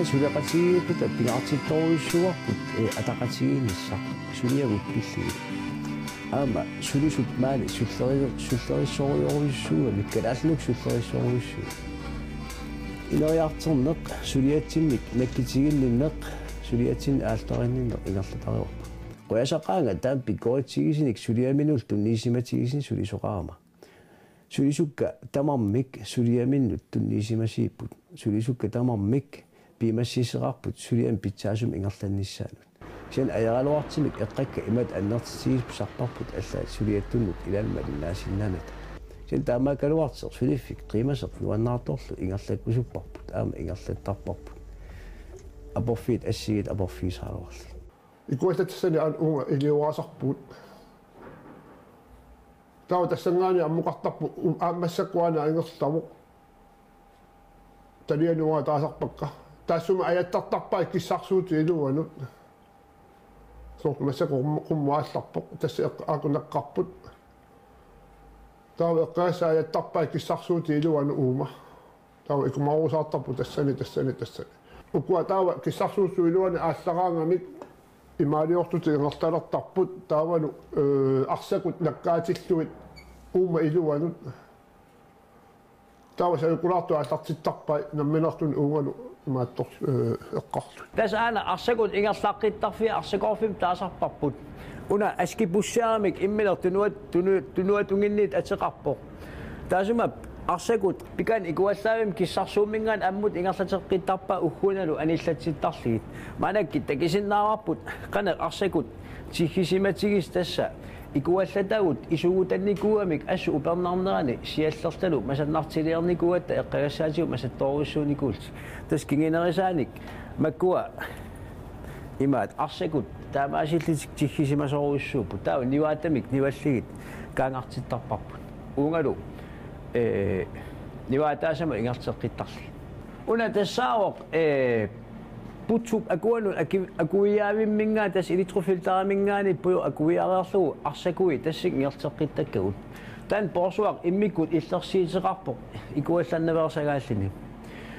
Suliaqati put apingaartittoruissuarput ataqatigiinissaq suliaguppillugu aama sulisut maali sullerissoruyoruissuuga mikkalalluk sullerissoruissuuga ineriarterneq suliatsinnik nakkitigillinneq suliatsin aalterinninneq ingerlatariorpa qoyasaqaanga taam pikkoritigiisinik suliaminul tunniisimatigisin sulisoqaama sulisukka tamarmik suliaminnut tunniisimasiipput sulisukka tamarmik bimassiisseqarput sulian pitsaasum ingerlannissaanut sian ajaraluartimik eqqakka imat annertitigisarparput alla suliattunnut ilalma linnaasinnanata sian taamaakaluarteq suliffik qiimaseq nuannaartorlu ingerlakkusupparput aama ingerlattarparput aporfiit assigit aporfiisaaluarlu ikuattatsani aan unga iliuaasarput tawa tassangaani ammuqartarpu aammassakkuana ingertamu talianuaa taasarpakka tassuma ajattartarpaa ikkissarsuuti iluanut soormasako qummuaallarpoq tassa aakunaqqarput tawa eqqaassa ajattarpaa ikkissarsuuti iluanu uuma tawa ikumaruusaartarpu tassani ukua tawa kissarsuussu iluani aassaraangamik imaaliortuti ingertalertarput taavanu arsakut nakkaatilluit uuma iluanut tawa sayukulaartu aallartittarpai namminertun uunganu maattor eqqarlu tässä aina arsakut ingerlaqqittarfi arsakorfim taasarparput una askipussiaramik immiler tunuat unginniit ateqarpoq taasuma arsakut pikan ikuallaavim kissarsuumingaan ammut ingerlateqqittarpa uggunalu anillatittarligit manakki takisinnaararput qana arsakut tigisimatigis tassa ikuallatagut isugutannikuamik assu upernarnerani siallertalu masannartiliernikuatta eqqagassaatigu masattoruissuunikuult tas kinginerisaanik makkua imaat arsakut taamaasillitik tigisimasoruissuuppu taa nivaattamik nivalligit kaangartittarparput uungalu nivaataasama ingerteqqittarli una tassaawoq putsuk akuanu akuiaavimmingaa tas ilitrofiltaramingaani puyo akuiareerlugu arsakui tassik ingerteqqittakkagut tan porsuaq immikut illersiiteqarpoq ikuallannaversagaallini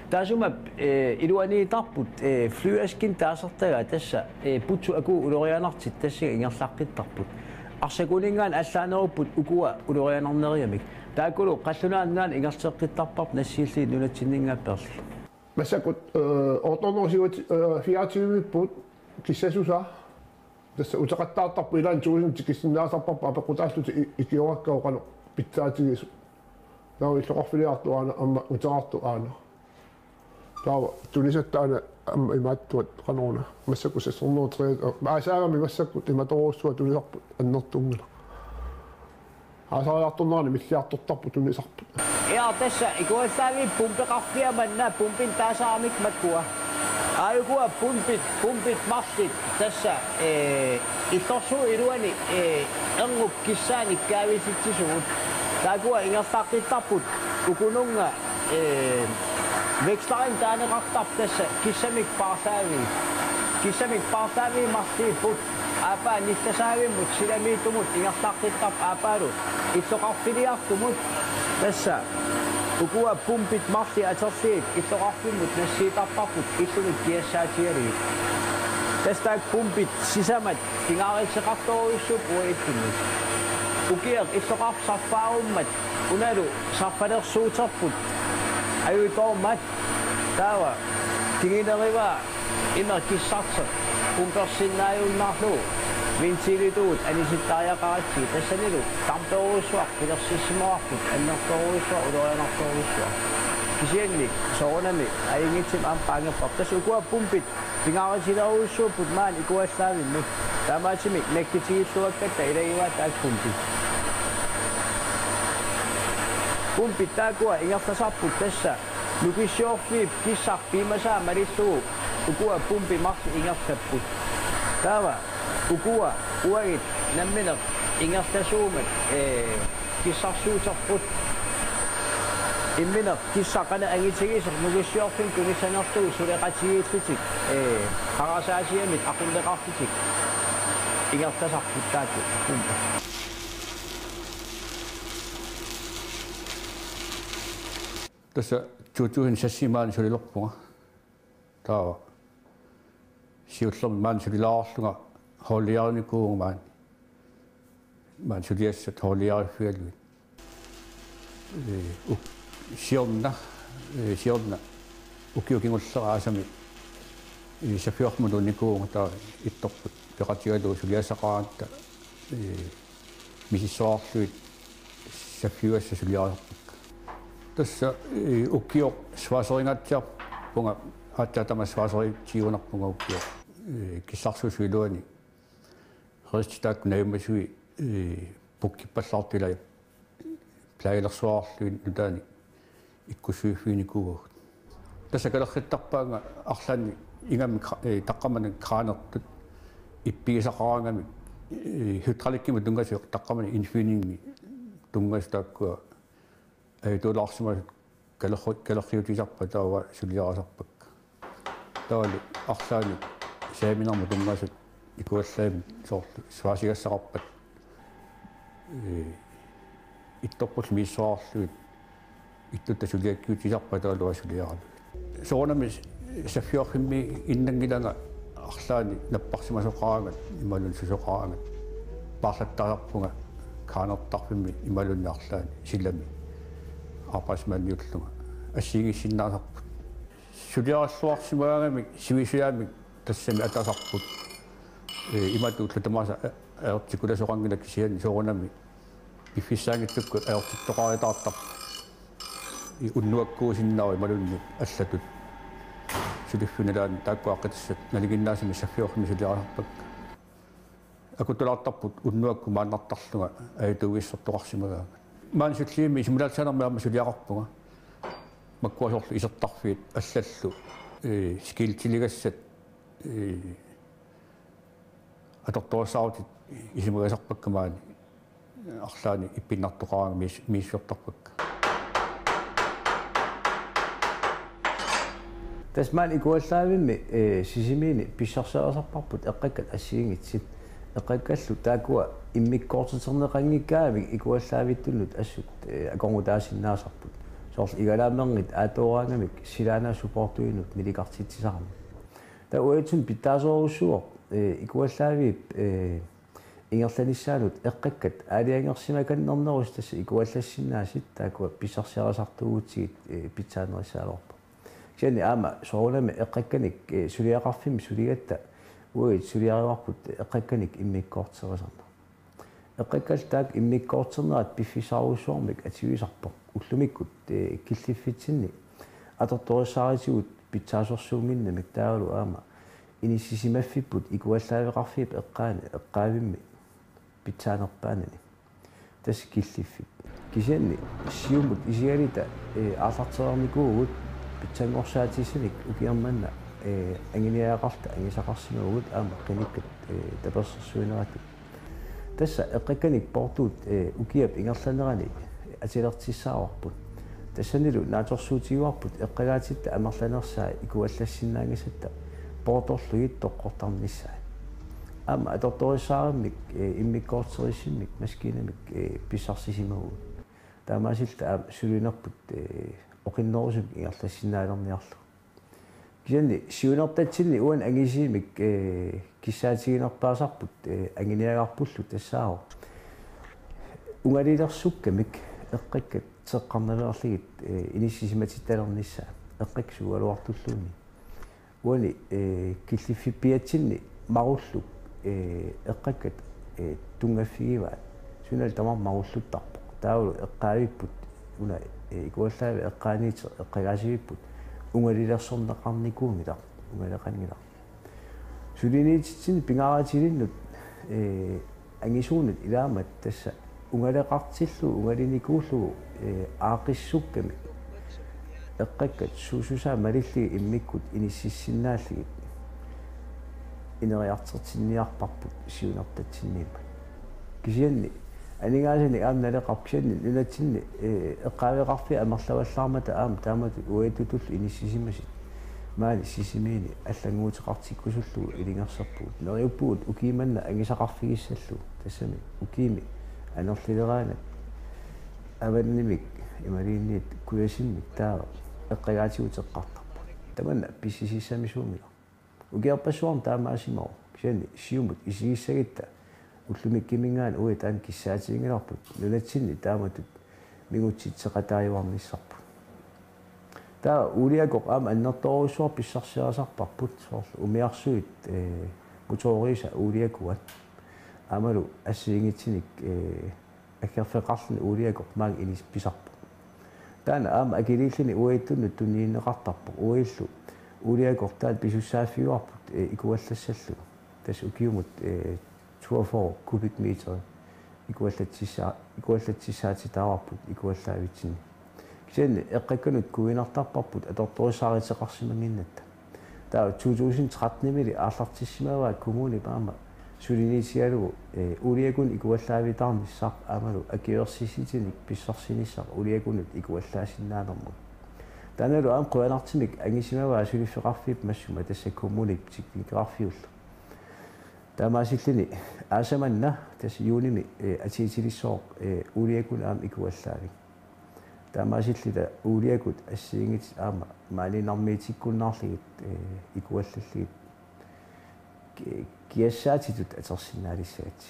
taasuma iluaniitarput flyaskin taasertaga tassa putsu aku ulorianartit tassik ingerlaqqittarput arsakuningaan allaanerupput ukua ulorianarneriamik taakulu qallunaangaan ingerteqqittarparp nassiilli nunatsinningaapperli masakut ortonorsiut fiaativipput kissasusa tässä utaqattaartarpu ilan tuusin tikissinnaasarparpa apequtaalluti ikiorаккаоqanu pitsaatigisu tawa illoqorfiliartu aana amma uteqartu aana tawa tunisattaana amma imaattuat qanuuna massaku sessornuutreet maasaagami massakut imatoruussua tunisarput annertungila aasariartornerani milliartortarpu tunisarput ja tässä ikuallaavim pumpeqarfiamanna pumpin taasaramik makkua aayukua pumpit marssit tässä illorsuu iluani ernguk kissaani kaavisitsisugut taakua ingerlaqqittarput ukununga vekslarin taaneqartarp tässä kissamik parsaavi marsiipput aapaa nittasaavimut silamiitumut ingerlaqqittarp aapaalu illoqarfiliartumut tässä ukua pumpit marsi atersiit illoqarfimmut nassiitarparput illunut kiassaatiariit tästä pumpit sisamat kingaariseqartoruissuup uiittunnut ukiaq illoqarfsarfaarummat unalu sarfalersuuterput ajuitormat tawa kingineriva immer kissarter pumpersinnaajunnaarlu vintilituut anisittaajaqaratsi tassanilu tartoruissuaq pilersissimuarput annertoruissuaq ulorianartoruissuaq kisianni soorunami aingitsim ampaangerpap tas ukua pumpit pingaarisileruissuupput maan ikuallaavimmut taamaatimik nakkitigilluakkatta ilagivaat taak pumpit taakua ingertasarput tassa nukissiorfiip kissarpiimasaa malillugu ukua pumpi marsi ingertapput taava ukua uagit nammineq ingertasuumat kissarsuuterput immineq kissaqana angitigiseq nugissiorfin kumissanertugu suleqatigiillutik qarasaasiamit aqulleqarlutik ingertasarput taatu tässä tuutuhin sassimaan sulilorpunga taa siullum man sulilaarlunga holliarnikuumaan man suliassat holliarfiallu siorna ukiukingulleraasami safiormununikuunga taa ittorput peqatigalu suliasaqaanta misissoarluit safiuassa suliarput tässä ukio swaseringatja punga hatta tämä swaseri chiuna punga ukio kissarsusuiluani restat neimasui pukkipallartila plailersuarluin nutani ikkusuufiinikugu tässä kalerrittarpaanga arlani ingam taqqamanan kraanertut ippigisaqarangami hydraulikkimu tungasiuq taqqamani infinimi tungastakkua ei tuollaksima kalorriutisarpa taava suliarasarpakka taali arlaani saaminarmu tungasut ikuallaami soorlu svaasigassaqarpat ittorpul miissoarluit ittutta suliakkiutisarpa taalua suliaralu soornami saffiorrimmi innangilanga arlaani napparsimasoqarangat imalun susoqarangat parlattaarpunga kaanertarfimmi imalunni arlaani sillami апасманниуллуга ассигиссиннаасарпут сулиараллуарсимаагами сивисуяами тассами атасарпут иматууллу тамааса аертикуласоқангилак сиани соорунами пиффиссаангитсукку аертиттоқаритаартар уннуаккуусиннаари малунни аллатут сулиффуналаани тааккуаққитассат налигиннаасами саффиорми сулиарасарпак акутулаартарпут уннуакку мааннартарлуга аитугиссортоқарсимагаага маансуллиими симулаатсанермаама сулиақарпуга маккуасорлу исертарфиит аллаллу скилтилигассат аторторсаарутит исимагасарпаккамаани арлаани иппиннартоқаранга мииссуертарпакка тасмаан икуаллаавимми сисимиини писсарсаасарпарпут эққаккат ассигингитсит эққаккаллу таакуа иммиккоортитернеқангиккаами икуаллаавиттуннут ассут аконгутаасиннаасарпут соорл игалаамернит аатооraangамик силаанаа суппортуинут миликартитсисарами та уатсун питтаасооруссуо икуаллаавип ингерланиссаанут эққаккат аалиангерсимаканнернерус тасса икуаллассиннаасит таакуа писсарсиарасартугутсигит питсаанериссаалорпа киани аама соорулами эққакканик сулиақарфими сулигатта уит сулиариварпут эққакканик иммиккоортсерисарна эққаккал таак иммиккоортсернерат пиффисааруссуармик атигисарпо уллумиккут киллиффитсинни аторториссааритигут питсаасорсууминнамик таалу аама иниссисимаффиппут икуаллаавеқарфип эққаавимми питсаанерпаанани тас киллиффит кисианни сиумут исигалита ааллартерникуугут питсангорсаатиссаник укиарманна ангиниаақарта ангисақарсимагугут аама қиниккат таперсерсуинерату тасса эққакканик портуут укиап ингерланерани атилертиссаарпут тассанилу нааторсуутигуарпут эққагаатитта амерланерсаа икуаллассиннаангасатта порторлугит тоққортарниссаа аама аторториссаараммик иммиккоортериссиммик маскинамик писсарсисимагуут таамаасилта аама сулинерпут оқиннерусук ингерлассиннаалерниарлу кианни сиунертатсинни уан ангисимик киссаатигинерпаасарпут ангиниагарпуллу тассааро унгалилерсуккамик эққаккат теққарнаверлигит иниссисиматитталерниссаа эққак суалуартуллуунни уани киллиффиппиатсинни маруллук эққаккат тунгаффигиваат сунал тамар маруллуттарпо таавлу эққаавиппут уна икуаллаави эққааниитер эққагаасивиппут унгалилерсорнеқарникуунгила унгалеқангила сулиниитсин пингаратилиннут ангисуунут илаамат тасса унгалеқартиллу унгалиникууллугу аақиссукками эққаккат суусусаа малиллиги иммиккут иниссиссиннааллигит инериартерсинниарпарпут сиунартатсинниимма кисианни анингаасани аамналеқарпсианни нунатсинни эққаавеқарфи амерлаваллаармата аама таамату уатутуллу иниссисимасит маани сисимиини аллангуутеқартиккусуллугу илингерсарпугут нериуппугут укииманна ангисақарфигиссаллу тассами укиими анерлилераана аваннимик ималиинниит куясиммик таава эққагаатигутеққартарпу таманна писсисиссамисуумила укиарпассуарн таамаасимао кисианни сиумут исигиссагитта уллумик кимингаан уитаан киссаатигингаларпут нунатсинни тааматут мигутситсеқатааюарниссарпу таа улиакоқ аама аннерторуссуар писсарсиарасарпарпут соорлу умиарсуит моториса улиакуат амалу ассиингитсиник аккерфеқарлни улиакоқ мааг инис писарпу таана аама акилииллини уаиттунну туниинеқартарпу уиллу улиакоқ таат писуссааффиуарпут икуаллассаллу тас укиумут 24 кубикметер икуаллатсисаатитаарпут икуаллаавитсини кисианни эққакканут куинартарпарпут аторторисааритеқарсимангиннатта таа 2013 аарлартиссимаваа коммуни паама сулинисиалугу улиакун икуаллаавитаарниссаар аамалу акиерсиситиник писсарсиниссар улиакунут икуаллаасиннаанермут таналу аам қуанартимик ангисимаваа сулиффеқарфип массума тасса коммуник тикникеқарфиулла таамаасиллини аасаманна тасса юуними атиитилиссоо улиакун аам икуаллаавик таамаасиллита улиакут ассиингит аама маалинармиитиккуннаарлигит икуаллаллигит киассаатитут атерсиннаалиссаати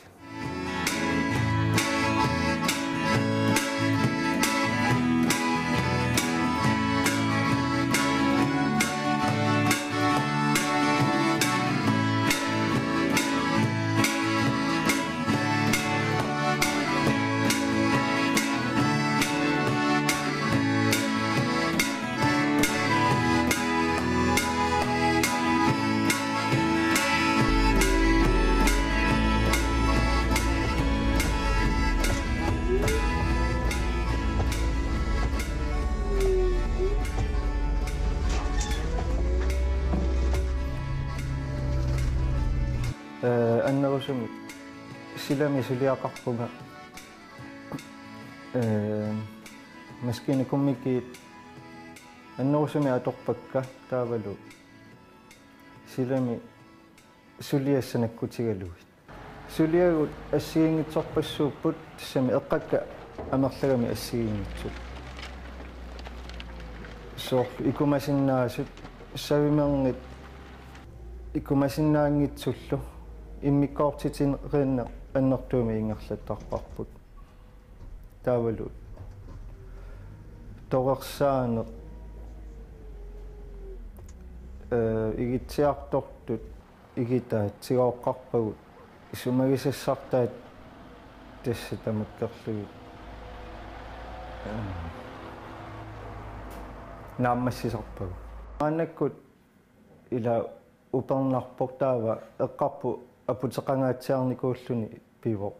аннерусуми силами сулиақарпунга маскини куммики аннерусуми аторпакка таавалу силами сулиассанаккутигалугит сулиагут ассигингитсорпассууппут тассами эққакка амерлагами ассигингитсут соорлу икумасиннаасут савимернгит икумасиннаангитсуллу иммиккоортитин ринна аннертууми ингерлаттарпарпут таавалу торерсаане игитсиартортут игитаат сигооққарпагут исумагисассартаат тасса тамаккерлуги нааммассисарпагу ааннаккут ила упернарпортаава эққарпу апутеқангаатсиарникууллуни пиво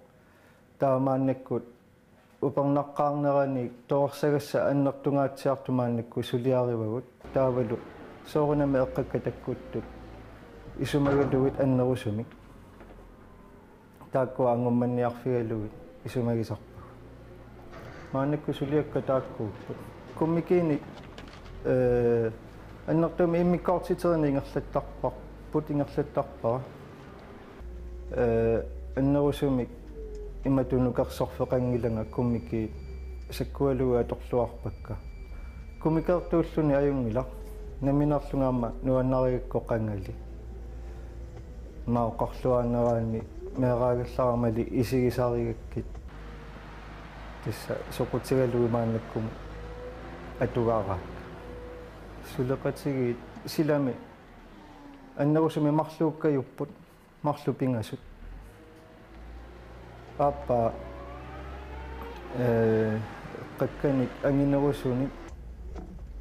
таамааннаккут упернаққарнерани тоорсагасса аннертунгаатсиартумааннакку сулиаривагут таавалу соорунами эққакка таккуттут исумагалугит аннерусумик тааккуа ангумманниарфигалугит исумагисарпу мааннакку сулиакка тааккууппут куммикини аннертуми иммиккоортитерни ингерлаттарпарпут ингерлаттарпара аннерусумик иматунукарсорфеқангиланга куммики саккуалуга аторлуарпакка кумикертууллуни аюнгила наминерлунгаама нуаннаригаккоқангали маоқарлуаанераани меэраагалларамали исигисаригаккит тасса соқутигалуимааннаккуму атугаараак сулеқатиги силами аннерусуми марлууккаюппут марлупингасут аппа қакканик ангинерусуни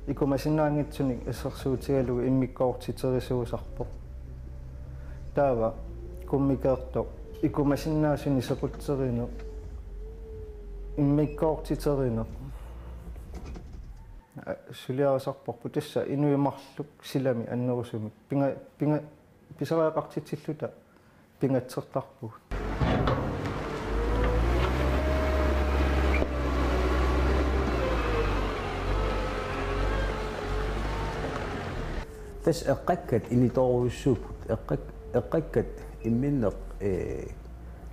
икумасиннаангитсуник ассерсуутигалугу иммиккоортитерисуусарпо таава куммикеерто икумасиннаасуни сеқутсерино иммиккоортитерино сулиарасарпарпу тасса инуимарлук силами аннерусумик пинга писариақартитсиллута пингатсертарпуг тас эққаккат иниторуйуссуупут эққаккат имминнеқ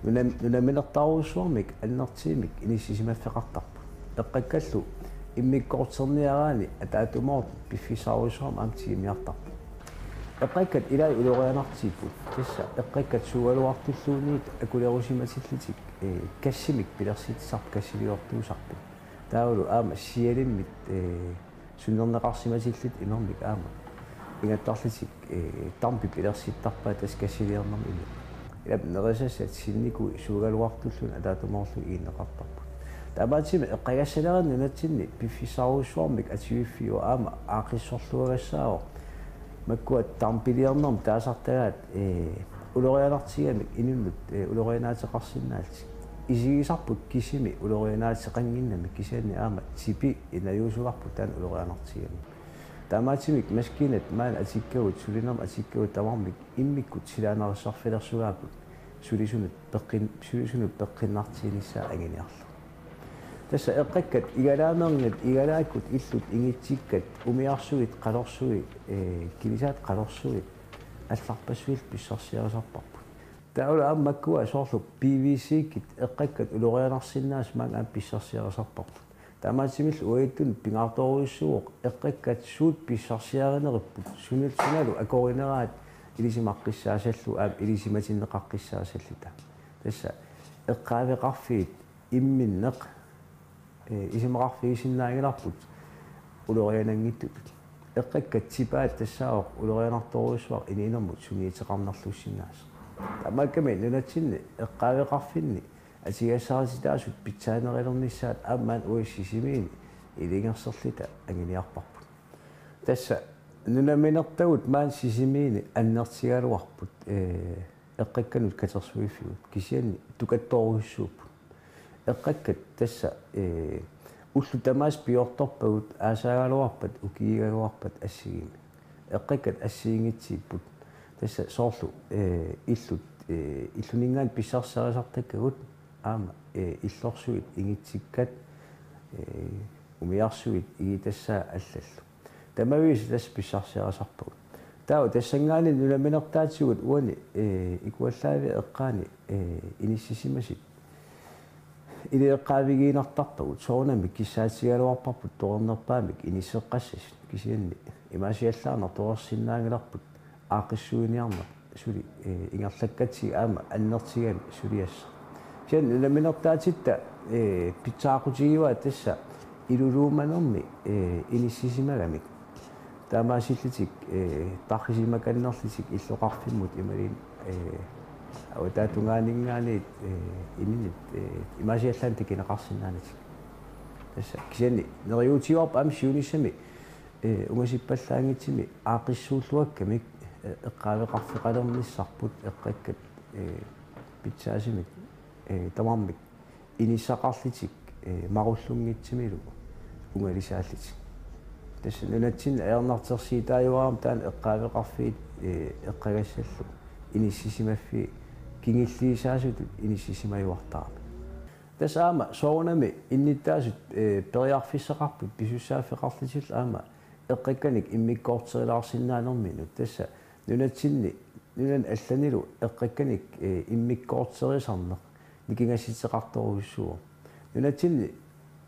нунаминертаруйуссуармик аннертиимик иниссисимаффеқартарпу эққаккаллу иммиккоортерниараани атаатумаорт пиффисааруйуссуарма амтигимиартарпу эққаккат илай улорианартиппут тасса эққаккат сугалуартуллууниит акулерусиматиллитик кассимик пилерситсарп кассилиортуусарпу таавалу аама сиалиммит суннернеқарсиматиллит имермик аама ингаттарлитик тампи пилерситтарпаа тас кассилиернерми ила илап нерисассат синнику сугалуартуллун атаатумаорлу ииннеқартарпу табаатсима эққагассалеран нунатсинни пиффисааруйуссуармик ативиффиу аама аақиссорлуагассаавоо маккуат тампилиернерм таасартагаат улорианартигамик инуннут улорианаатеқарсинаалти исигисарпут кисими улорианаатеқангиннами кисаани аама типи инаюусуларпут таан улорианартигами таамаатимик маскинат маан атиккагут сулинерм атиккагут тавармик иммиккут силаанерissarfilersugaaput сулисунут пеққиннартигиниссаа агиниарлу тасса эққаккат игалаамернгат игалааккут иллут ингитсиккат умиарсугит қалорсуги килисаат қалорсуги алларпассуил писсарсиарисарпарпут таула аммаккуа соорлу PVC-кит эққаккат улорианарсиннаас маан аам писсарсиарисарпарпут таамаатимил уиттун пингаарторуйуссууоқ эққаккат суут писсарсиаринериппут суналу акоринераат илисимаққиссаасаллу аам илисиматиннеқаққиссаасаллута тасса эққаавеқарфиит имминнеқ исимақарфигисиннаагиларпут улорианангиттут эққаккат типаат тассаавоқ улорианарторуйуссуар ининермут суниитеқарнарлуссиннаас тамакками нунатсинни эққаавеқарфинни атигассаариситаасут питсаанерилернissaат аамаан уиссисимиини илингерсерлита ангиниарпарпут тасса нунаминертагут маан сисимиини аннертигалуарпут эққакканут катерсуиффигут кисианни тукатторуйуссууппут эққаккат тасса уллу тамаас пиорторпагут аасаагалуарпат укиигалуарпат ассигими эққаккат ассигингитсиппут тасса соорлу иллут иллунингаан писсарсарисартаккагут аама иллорсуит ингитсиккат умиарсуит игитассаа аллаллу тамавис тас писсарсиарисарпагут таа тассангаани нуламинертаатсугут уани икуаллаави эққаани иниссисимасит илеэққаавигиинартарпагут соонами киссаатсигалуарпарпут торнерпаамик инисеққассас кисианни имаасиаллаарнер торерсиннаангиларпут аақиссуиниарна сули ингерлаккатси аама аннертигами сулиасса сиан нуламинертаатитта питсаақутигива тасса илулууманерми иниссисимагамик таамаасиллитик тархисимаканнерлитик иллоқарфиммут ималин ауатаатунгаанингааниит иминит имаасиаллаан такинеқарсинааник тасса кисианни нериутиуарп аам сиуниссами унгасиппаллаангитсими аақиссууллуаккамик эққаавеқарфеқалерниссарпут эққаккат питсаасимик тамармик инисақарлитик маруллунгитсимилу унгалисааллитик тасса нунатсин аернартерсиитааюарам таан эққаавеқарфиит эққагассаллу иниссисимаффи кингиллиисаасутут иниссисимаюартарами тасса аама соонами инниттаасут периарфиссеқарпут писуссааффеқарлитил аама эққакканик иммиккоортерилаарсиннаанерминут тасса нунатсинни нунан алланилу эққакканик иммиккоортерисарнеқ никингаситеқарторуйуссуо нунатсинни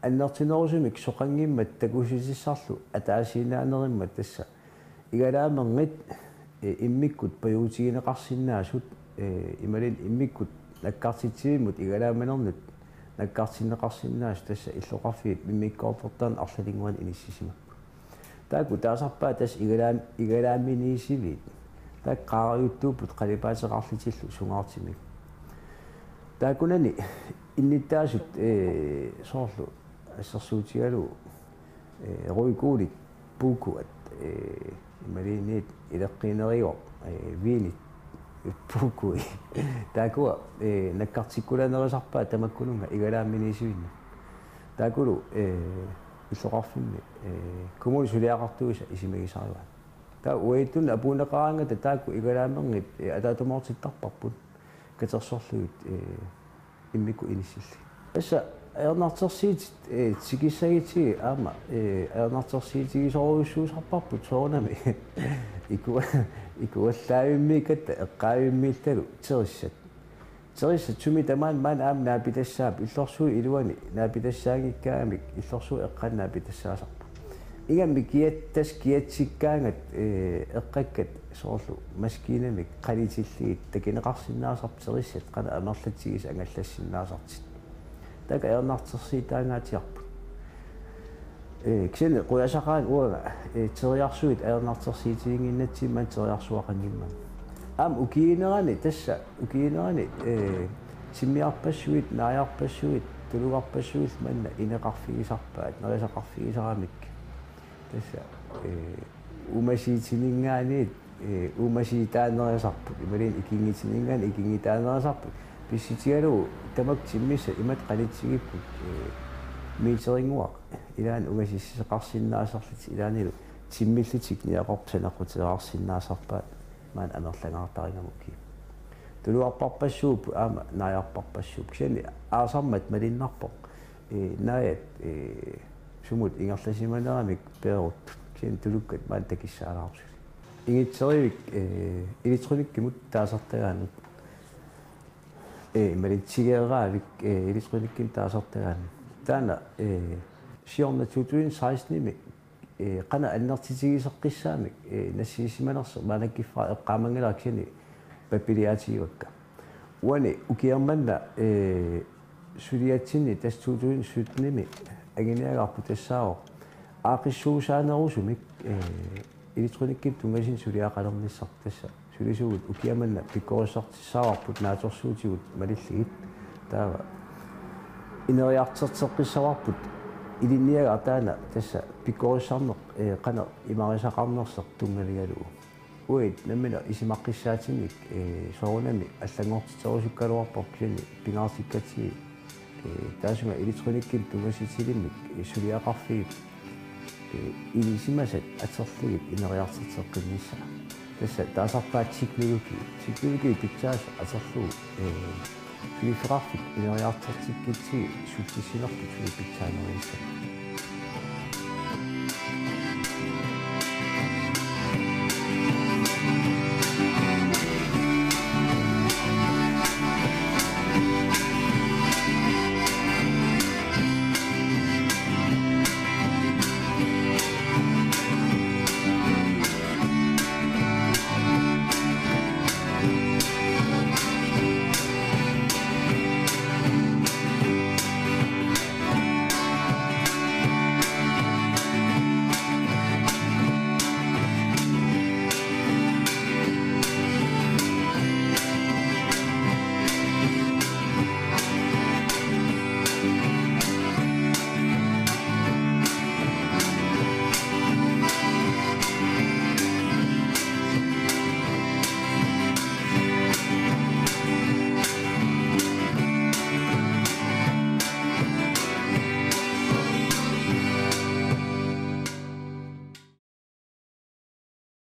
аннертинерусумик соқангиммат такусисиссарлу атаасинаанериммат тасса игалаамернгит иммиккут паюутигинеқарсинаасут ималин иммиккут наккартитсииммут игалааманернут наккартинеқарсинаас тасса иллоқарфиит иммиккоортертаан арлалингуан иниссисимаппу тааку таасарпаа тас игалааминисивит таак қаариуттууппут қалипаатеқарлитиллу сунгаартимик таакунани инниттаасут соорлу ассерсуутигалу руикуулит пукуат ималинит илеққинерио винит пукуи таакуа наккартиккуланерисарпаа тамаккунунга игалааминисивинна таакулу иллоқарфимми кумули сулиақартуиса исимагисаруа та уитун апунеқараангата таакку игалаамернит атаатумаортиттарпарпут катерсорлугит иммику иниссилли аса аернартерсиит тикиссагити аама аернартерсиитигисоруйуссуусарпарпут соорнами икуаллаавиммикатта эққаавиммииллалу терissat туми тамаан маан аам наапитассаап иллорсуи илуани наапитассаангиккаамик иллорсуи эққаннаапитассаасарпу игамми киаттиккаангат эққаккат соорлу маскинамик қалитиллигит такинеқарсиннаасарп терissat қана амерлатсигис ангаллассиннаасартит така аернартерсиитаангаатиарпу ксене қуясақаан уага териарсуит аернартерсиитигингиннатсимман териарсуақангимман ам укиинерани тасса укиинерани симмиарпассуит нааярпассуит тулугарпассуит манна инеқарфигисарпаат нерисақарфигисарамик тасса умасиитинингаани умасиитаанерисарпут ималин икингитинингаани икингитаанерисарпут писситигалу тамак тиммиса имат қалитсигиппут миитерингуақ илаан умасиссеқарсиннаасарлит илаанилу тиммиллитик ниақорпсанаққутеқарсиннаасарпаат маан амерлангаартаринgamukki тулуарпарпассууп аама нааярпарпассууп ксани аасармат малиннарпоқ наят сумут ингерласиманерамик перут ксани тулуккат маан такиссаалаарсу ингитсеривик электрониккимут таасартагаанут малитсигеераавик электроникким таасартагаан таана сиорна 2016-ими qana annartitigisеққиссаамик нассисиманерсо маанаккиффа эққаамангилааксини папилиаатигуакка уани укиерманна сулиатсини тас 2017-ми агиниагаарпу тассаао аақиссуусаанерусумик электроникким тунгасин сулиаақалерниссар тасса сулисугут укиерманна пиккорисартиссаарпут нааторсуутигут малиллигит таава инериартертеққиссаварпут илинниага таана тасса пиккорисарнеқ қана имарисақарнерсеқ тунгалигалуу уит наммина исимаққиссаатиник соорунами аллангортитерусуккалуарпор кини пингаартиккати таасуга электроникким тунгаситилиммик сулиақарфигит илисимасат атерлигит инериартертеққиннисса тасса таасарпаат технологи питсаас атерлугу филифеқарфик инериартертиккитсиги султисинерпут филипитсаанерисса